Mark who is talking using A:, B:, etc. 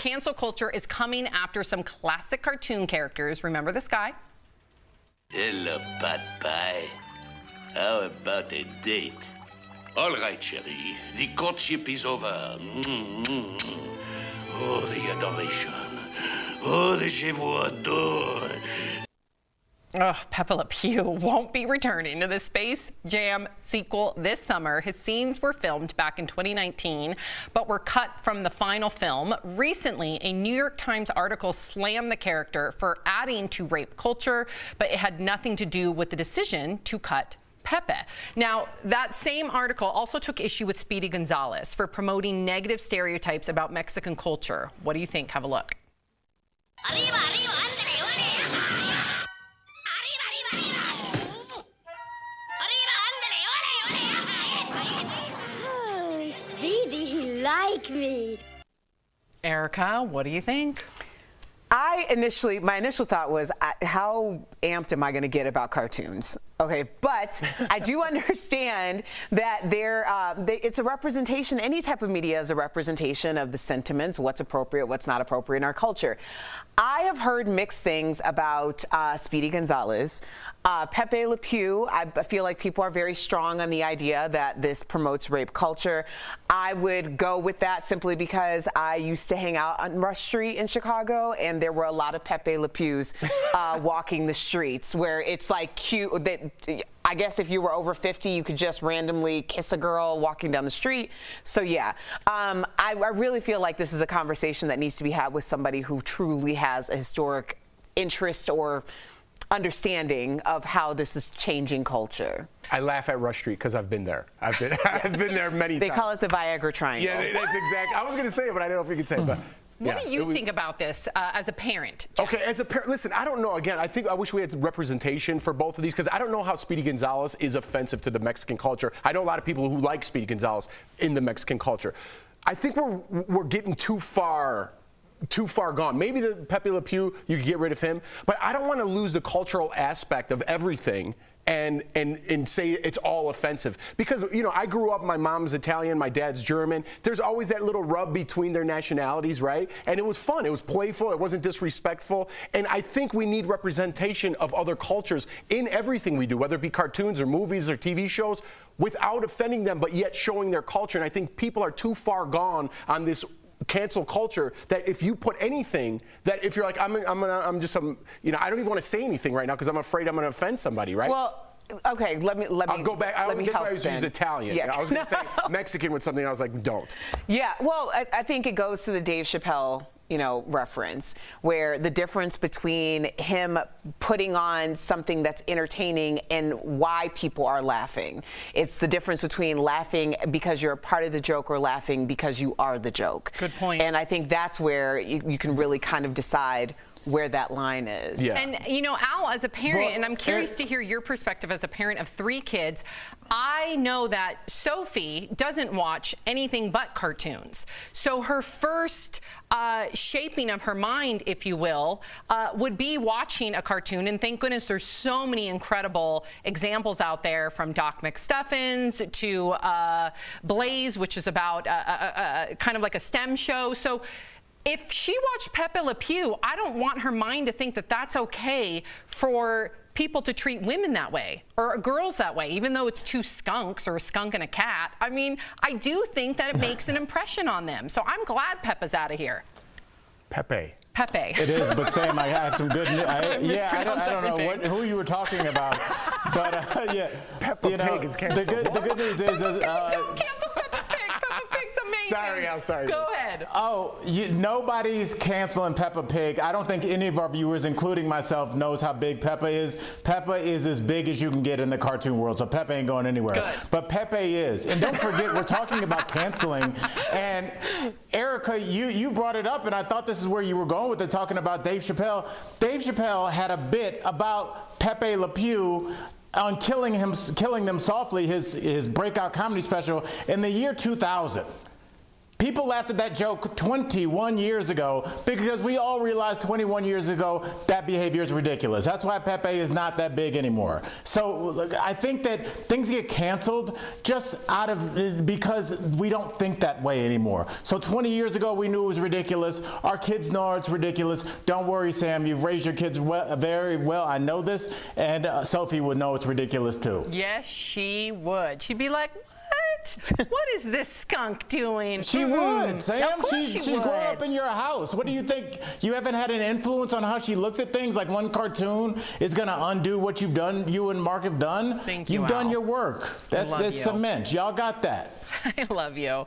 A: cancel culture is coming after some classic cartoon characters. Remember this guy?
B: Hello, pot pie. How about a date? All right, Sherry. The courtship is over. Oh, the adoration. Oh, the je vous adore.
A: Oh, Pepé Le Pew won't be returning to the Space Jam sequel this summer. His scenes were filmed back in 2019, but were cut from the final film. Recently, a New York Times article slammed the character for adding to rape culture, but it had nothing to do with the decision to cut Pepe. Now, that same article also took issue with Speedy Gonzales for promoting negative stereotypes about Mexican culture. What do you think? Have a look.
C: Arriba, arriba, ándale, ole. Oh, Speedy, he like me.
A: Erica, what do you think?
D: My initial thought was, how amped am I going to get about cartoons? Okay, but I do understand that it's a representation. Any type of media is a representation of the sentiments, what's appropriate, what's not appropriate in our culture. I have heard mixed things about Speedy Gonzales. Pepé Le Pew, I feel like people are very strong on the idea that this promotes rape culture. I would go with that simply because I used to hang out on Rush Street in Chicago, and there were a lot of Pepé Le Pews walking the streets where it's like cute. I guess if you were over 50, you could just randomly kiss a girl walking down the street. So yeah, I really feel like this is a conversation that needs to be had with somebody who truly has a historic interest or understanding of how this is changing culture.
E: I laugh at Rush Street because I've been there. I've been there many times.
D: They call it the Viagra Triangle.
E: Yeah, that's exactly. I was going to say it, but I don't know if we could say it. But
A: What do you think about this as a parent, Jeff?
E: Okay, as a parent, listen, I don't know. Again, I wish we had representation for both of these because I don't know how Speedy Gonzales is offensive to the Mexican culture. I know a lot of people who like Speedy Gonzales in the Mexican culture. I think we're getting too far gone. Maybe the Pepé Le Pew, you could get rid of him, but I don't want to lose the cultural aspect of everything and say it's all offensive. Because, you know, I grew up, my mom's Italian, my dad's German. There's always that little rub between their nationalities, right? And it was fun. It was playful. It wasn't disrespectful. And I think we need representation of other cultures in everything we do, whether it be cartoons or movies or TV shows, without offending them, but yet showing their culture. And I think people are too far gone on this cancel culture that if you put anything, that if you're like, I'm just you know, I don't even want to say anything right now because I'm afraid I'm going to offend somebody, right?
D: Well, okay, let me
E: I'll go back. That's why I was using Italian.
D: Yeah.
E: I was going to say Mexican with something. I was like, don't.
D: Yeah, well, I think it goes to the Dave Chappelle, you know, reference, where the difference between him putting on something that's entertaining and why people are laughing. It's the difference between laughing because you're a part of the joke or laughing because you are the joke.
A: Good point.
D: And I think that's where you can really kind of decide where that line is.
E: Yeah.
A: And, you know, Al, as a parent, and I'm curious to hear your perspective as a parent of 3 kids, I know that Sophie doesn't watch anything but cartoons. So her first shaping of her mind, if you will, would be watching a cartoon. And thank goodness there's so many incredible examples out there, from Doc McStuffins to Blaze, which is about kind of like a STEM show. So if she watched Pepé Le Pew, I don't want her mind to think that that's okay for people to treat women that way or girls that way, even though it's 2 skunks or a skunk and a cat. I mean, I do think that it makes an impression on them. So I'm glad Peppa's out of here.
E: Pepe.
A: Pepe.
F: It is, but Sam, I have some good news. I don't know who you were talking about, but yeah.
E: Peppa Pig is canceled.
F: The good news is,
A: Don't cancel Peppa Pig. Peppa Pig's amazing.
E: Sorry, I'm sorry.
A: Go ahead.
F: Oh, nobody's canceling Peppa Pig. I don't think any of our viewers, including myself, knows how big Peppa is. Peppa is as big as you can get in the cartoon world, so Peppa ain't going anywhere.
A: Good.
F: But Pepe is. And don't forget, we're talking about canceling. And Erica, you brought it up, and I thought this is where you were going with it, talking about Dave Chappelle. Dave Chappelle had a bit about Pepé Le Pew on Killing Them Softly, his breakout comedy special in the year 2000. People laughed at that joke 21 years ago because we all realized 21 years ago that behavior is ridiculous. That's why Pepe is not that big anymore. So look, I think that things get canceled just because we don't think that way anymore. So 20 years ago we knew it was ridiculous. Our kids know it's ridiculous. Don't worry, Sam. You've raised your kids very well. I know this. And Sophie would know it's ridiculous too.
A: Yes, she would. She'd be like, what is this skunk doing?
F: She would, Sam.
A: Of course
F: She's
A: she would.
F: grown up in your house. What do you think? You haven't had an influence on how she looks at things? Like one cartoon is going to undo what you've done, you and Mark have done?
A: Thank you,
F: You've done
A: Al.
F: your work. It's
A: love you.
F: cement. Y'all got that.
A: I love you.